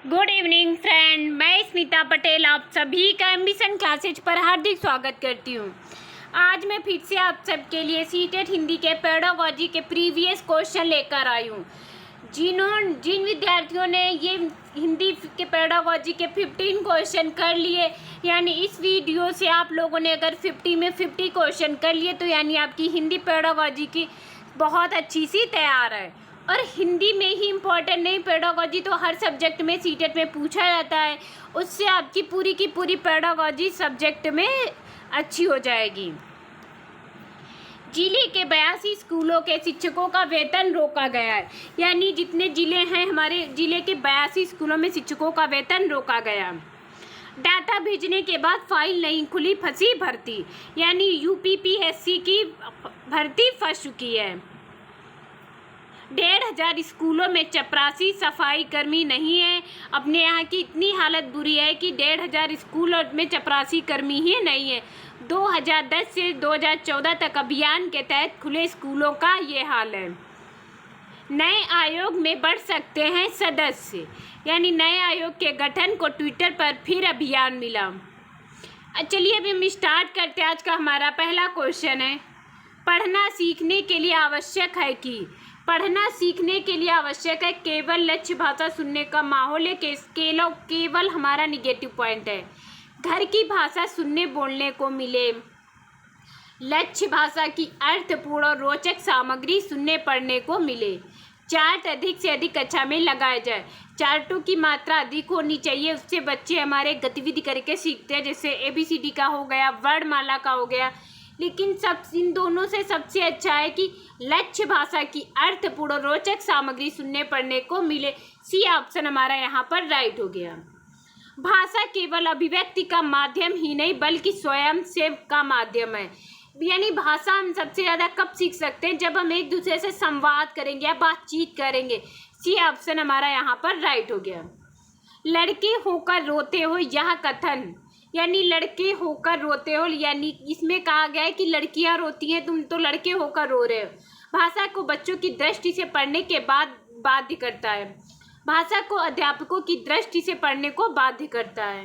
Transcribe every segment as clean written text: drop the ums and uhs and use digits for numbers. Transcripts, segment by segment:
Good evening friend, मैं स्मिता पटेल आप सभी का एम्बिशन क्लासेज पर हार्दिक स्वागत करती हूँ। आज मैं फिर से आप सबके लिए सीटेट हिंदी के पेडागोजी के प्रीवियस क्वेश्चन लेकर आई हूँ। जिन विद्यार्थियों ने ये हिंदी के पेडागोजी के 15 क्वेश्चन कर लिए, यानी इस वीडियो से आप लोगों ने अगर 50 में 50 क्वेश्चन कर लिए तो यानी आपकी हिंदी पेडागोजी की बहुत अच्छी सी तैयार है। और हिंदी में ही इम्पोर्टेंट नहीं, पेडागोजी तो हर सब्जेक्ट में सीटेट में पूछा जाता है, उससे आपकी पूरी की पूरी पेडागोजी सब्जेक्ट में अच्छी हो जाएगी। जिले के 82 स्कूलों के शिक्षकों का वेतन रोका गया है, यानी जितने जिले हैं हमारे जिले के 82 स्कूलों में शिक्षकों का वेतन रोका गया। डाटा भेजने के बाद फाइल नहीं खुली, फंसी भर्ती, यानी यूपीपीएससी की भर्ती फंस चुकी है। 1,500 स्कूलों में चपरासी सफाई कर्मी नहीं है। अपने यहाँ की इतनी हालत बुरी है कि 1,500 स्कूलों में चपरासी कर्मी ही नहीं है। 2010 से 2014 तक अभियान के तहत खुले स्कूलों का ये हाल है। नए आयोग में बढ़ सकते हैं सदस्य, यानी नए आयोग के गठन को ट्विटर पर फिर अभियान मिला। चलिए अभी हम स्टार्ट करते हैं। आज का हमारा पहला क्वेश्चन है, पढ़ना सीखने के लिए आवश्यक है कि पढ़ना सीखने के लिए आवश्यक है केवल लक्ष्य भाषा सुनने का माहौल है। केवल हमारा निगेटिव पॉइंट है। घर की भाषा सुनने बोलने को मिले, लक्ष्य भाषा की अर्थपूर्ण और रोचक सामग्री सुनने पढ़ने को मिले, चार्ट अधिक से अधिक कक्षा में लगाया जाए। चार्टों की मात्रा अधिक होनी चाहिए, उससे बच्चे हमारे गतिविधि करके सीखते हैं, जैसे ABCD का हो गया, वर्णमाला का हो गया। लेकिन इन दोनों से सबसे अच्छा है कि लक्ष्य भाषा की अर्थपूर्ण रोचक सामग्री सुनने पढ़ने को मिले। सी ऑप्शन हमारा यहाँ पर राइट हो गया। भाषा केवल अभिव्यक्ति का माध्यम ही नहीं बल्कि स्वयं से का माध्यम है, यानी भाषा हम सबसे ज़्यादा कब सीख सकते हैं, जब हम एक दूसरे से संवाद करेंगे या बातचीत करेंगे। सी ऑप्शन हमारा यहाँ पर राइट हो गया। लड़के होकर रोते हो यह कथन, यानी लड़के होकर रोते हो, यानी इसमें कहा गया है कि लड़कियां रोती हैं, तुम तो लड़के होकर रो रहे हो। भाषा को बच्चों की दृष्टि से पढ़ने के बाद बाध्य करता है। भाषा को अध्यापकों की दृष्टि से पढ़ने को बाध्य करता है।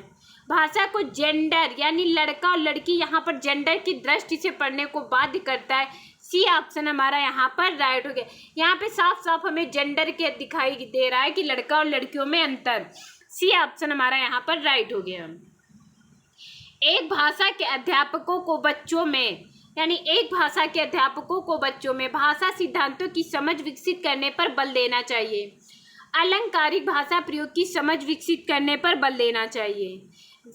भाषा को जेंडर, यानी लड़का और लड़की, यहाँ पर जेंडर की दृष्टि से पढ़ने को बाध्य करता है। सी ऑप्शन हमारा यहाँ पर राइट हो गया। यहाँ पे साफ साफ हमें जेंडर के दिखाई दे रहा है कि लड़का और लड़कियों में अंतर। सी ऑप्शन हमारा यहाँ पर राइट हो गया। एक भाषा के अध्यापकों को बच्चों में, यानी एक भाषा के अध्यापकों को बच्चों में भाषा सिद्धांतों की समझ विकसित करने पर बल देना चाहिए। अलंकारिक भाषा प्रयोग की समझ विकसित करने पर बल देना चाहिए।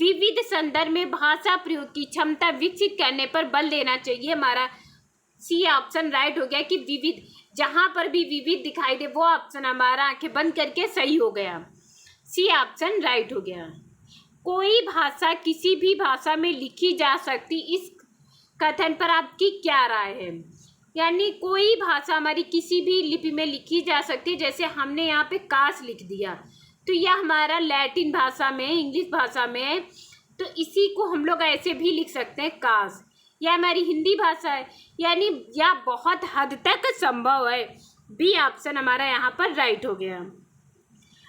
विविध संदर्भ में भाषा प्रयोग की क्षमता विकसित करने पर बल देना चाहिए। हमारा सी ऑप्शन राइट हो गया कि विविध, जहाँ पर भी विविध दिखाई दे वो ऑप्शन हमारा आंखें बंद करके सही हो गया। सी ऑप्शन राइट हो गया। कोई भाषा किसी भी भाषा में लिखी जा सकती, इस कथन पर आपकी क्या राय है, यानी कोई भाषा हमारी किसी भी लिपि में लिखी जा सकती है। जैसे हमने यहाँ पे काश लिख दिया तो यह हमारा लैटिन भाषा में, इंग्लिश भाषा में है, तो इसी को हम लोग ऐसे भी लिख सकते हैं काश। यह हमारी हिंदी भाषा है, यानी यह बहुत हद तक संभव है। बी ऑप्शन हमारा यहाँ पर राइट हो गया।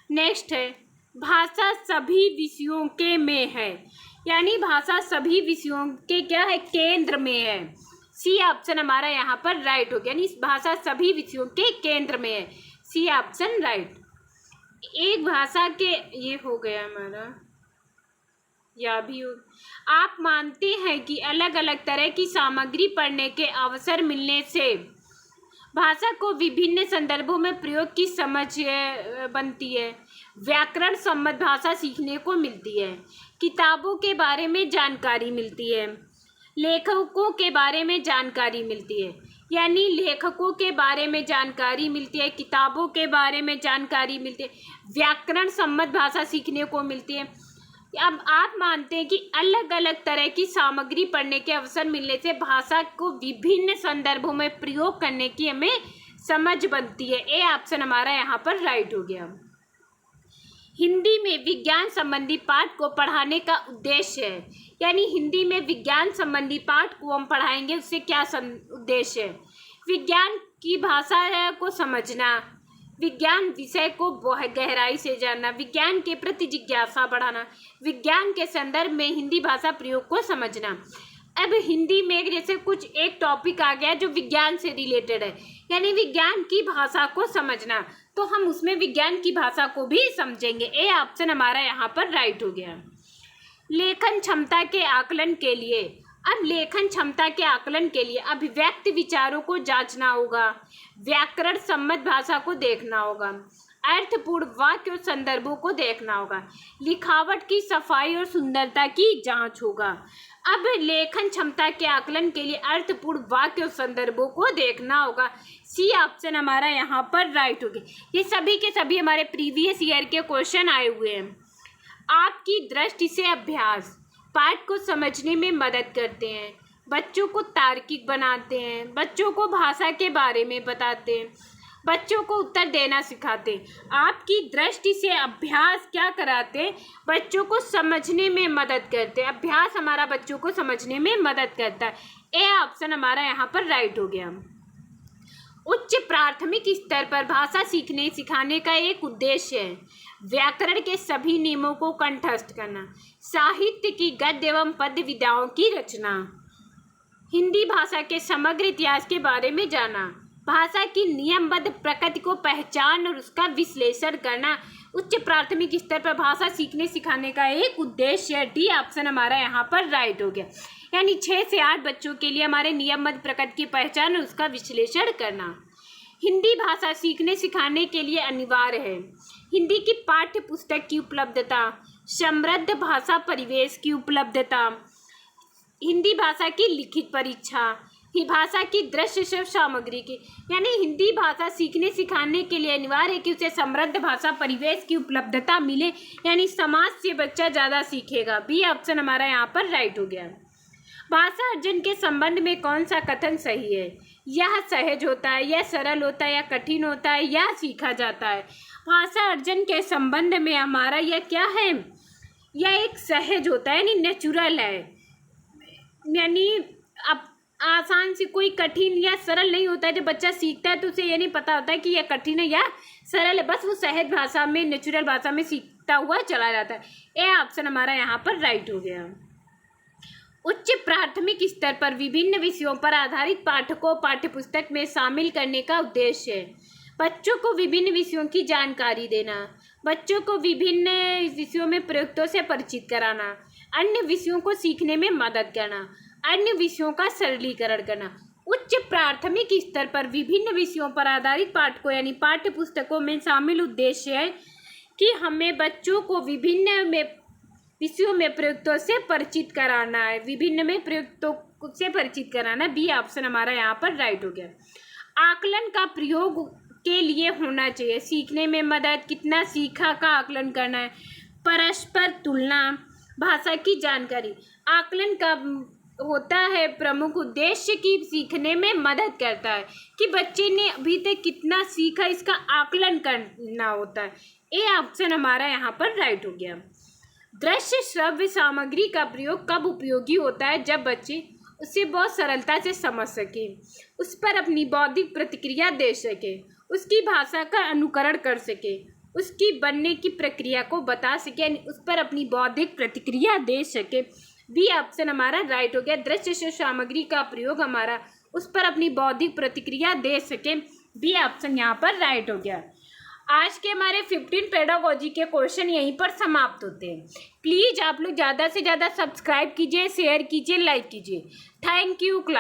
नेक्स्ट है, भाषा सभी विषयों के में है, यानी भाषा सभी विषयों के क्या है, केंद्र में है। सी ऑप्शन हमारा यहाँ पर राइट हो गया, यानी इस भाषा सभी विषयों के केंद्र में है। C option right. एक भाषा के ये हो गया हमारा, या भी हो। आप मानते हैं कि अलग अलग तरह की सामग्री पढ़ने के अवसर मिलने से भाषा को विभिन्न संदर्भों में प्रयोग की समझ बनती है। व्याकरण सम्मत भाषा सीखने को मिलती है। किताबों के बारे में जानकारी मिलती है। लेखकों के बारे में जानकारी मिलती है, यानी लेखकों के बारे में जानकारी मिलती है, किताबों के बारे में जानकारी मिलती है, व्याकरण सम्मत भाषा सीखने को मिलती है। अब आप मानते हैं कि अलग अलग तरह की सामग्री पढ़ने के अवसर मिलने से भाषा को विभिन्न संदर्भों में प्रयोग करने की हमें समझ बनती है। ए ऑप्शन हमारा यहाँ पर राइट हो गया। हिंदी में विज्ञान संबंधी पाठ को पढ़ाने का उद्देश्य है, यानी हिंदी में विज्ञान संबंधी पाठ को हम पढ़ाएंगे, उससे क्या उद्देश्य है, विज्ञान की भाषा को समझना, विज्ञान विषय को बहुत गहराई से जानना, विज्ञान के प्रति जिज्ञासा बढ़ाना, विज्ञान के संदर्भ में हिंदी भाषा प्रयोग को समझना। अब हिंदी में जैसे कुछ एक टॉपिक आ गया जो विज्ञान से रिलेटेड है, यानी विज्ञान की भाषा को समझना, तो हम उसमें विज्ञान की भाषा को भी समझेंगे। ए ऑप्शन हमारा यहाँ पर राइट हो गया। लेखन क्षमता के आकलन के लिए, अब लेखन क्षमता के आकलन के लिए अभिव्यक्त विचारों को जांचना होगा, व्याकरण सम्मत भाषा को देखना होगा, अर्थपूर्ण वाक्य और संदर्भों को देखना होगा, लिखावट की सफाई और सुंदरता की जांच होगा। अब लेखन क्षमता के आकलन के लिए अर्थपूर्ण वाक्य और संदर्भों को देखना होगा। सी ऑप्शन हमारा यहाँ पर राइट हो गया। ये सभी के सभी हमारे प्रीवियस ईयर के क्वेश्चन आए हुए हैं। आपकी दृष्टि से अभ्यास पाठ को समझने में मदद करते हैं, बच्चों को तार्किक बनाते हैं, बच्चों को भाषा के बारे में बताते हैं, बच्चों को उत्तर देना सिखाते हैं। आपकी दृष्टि से अभ्यास क्या कराते हैं? बच्चों को समझने में मदद करते हैं। अभ्यास हमारा बच्चों को समझने में मदद करता है। ए ऑप्शन हमारा यहाँ पर राइट हो गया। उच्च प्राथमिक स्तर पर भाषा सीखने सिखाने का एक उद्देश्य है व्याकरण के सभी नियमों को कंठस्थ करना, साहित्य की गद्य एवं पद्य विधाओं की रचना, हिंदी भाषा के समग्र इतिहास के बारे में जाना, भाषा की नियमबद्ध प्रकृति को पहचान और उसका विश्लेषण करना। उच्च प्राथमिक स्तर पर भाषा सीखने सिखाने का एक उद्देश्य है। डी ऑप्शन हमारा यहाँ पर राइट हो गया। यानी 6 से 8 बच्चों के लिए हमारे नियमबद्ध प्रकृति की पहचान और उसका विश्लेषण करना। हिंदी भाषा सीखने सिखाने के लिए अनिवार्य है हिंदी की पाठ्य पुस्तक की उपलब्धता, समृद्ध भाषा परिवेश की उपलब्धता, हिंदी भाषा की लिखित परीक्षा, ही भाषा की दृश्य शब्द सामग्री की, यानी हिंदी भाषा सीखने सिखाने के लिए अनिवार्य है कि उसे समृद्ध भाषा परिवेश की उपलब्धता मिले, यानी समाज से बच्चा ज़्यादा सीखेगा। बी ऑप्शन हमारा यहाँ पर राइट हो गया। भाषा अर्जन के संबंध में कौन सा कथन सही है? यह सहज होता है, यह सरल होता है, या कठिन होता है, या सीखा जाता है। भाषा अर्जन के संबंध में हमारा यह क्या है? यह एक सहज होता है, यानी नेचुरल है, यानी अब आसान से कोई कठिन या सरल नहीं होता है। जब बच्चा सीखता है तो उसे ये नहीं पता होता है कि यह कठिन है या सरल है, बस वो सहज भाषा में, नेचुरल भाषा में सीखता हुआ चला जाता है। ए ऑप्शन हमारा यहाँ पर राइट हो गया। उच्च प्राथमिक स्तर पर विभिन्न विषयों पर आधारित पाठ को पाठ्यपुस्तक में शामिल करने का उद्देश्य है बच्चों को विभिन्न विषयों की जानकारी देना, बच्चों को विभिन्न विषयों में प्रयुक्तों से परिचित कराना, अन्य विषयों को सीखने में मदद करना, अन्य विषयों का सरलीकरण करना। उच्च प्राथमिक स्तर पर विभिन्न विषयों पर आधारित पाठ को यानी पाठ्य पुस्तकों में शामिल उद्देश्य है कि हमें बच्चों को विभिन्न विषयों में प्रयुक्तों से परिचित कराना है, विभिन्न में प्रयुक्तों से परिचित कराना। बी ऑप्शन हमारा यहाँ पर राइट हो गया। आकलन का प्रयोग के लिए होना चाहिए सीखने में मदद, कितना सीखा का आकलन करना है, परस्पर तुलना, भाषा की जानकारी। आकलन का होता है प्रमुख उद्देश्य की सीखने में मदद करता है कि बच्चे ने अभी तक कितना सीखा, इसका आकलन करना होता है। ए ऑप्शन हमारा यहाँ पर राइट हो गया। दृश्य श्रव्य सामग्री का प्रयोग कब उपयोगी होता है? जब बच्चे उसे बहुत सरलता से समझ सके, उस पर अपनी बौद्धिक प्रतिक्रिया दे सके, उसकी भाषा का अनुकरण कर सके, उसकी बनने की प्रक्रिया को बता सके, उस पर अपनी बौद्धिक प्रतिक्रिया दे सके। बी ऑप्शन हमारा राइट हो गया। दृश्य सामग्री का प्रयोग हमारा उस पर अपनी बौद्धिक प्रतिक्रिया दे सके। बी ऑप्शन यहाँ पर राइट हो गया। आज के हमारे 15 पेडागोजी के क्वेश्चन यहीं पर समाप्त होते हैं। प्लीज़ आप लोग ज़्यादा से ज़्यादा सब्सक्राइब कीजिए, शेयर कीजिए, लाइक कीजिए। Thank you class.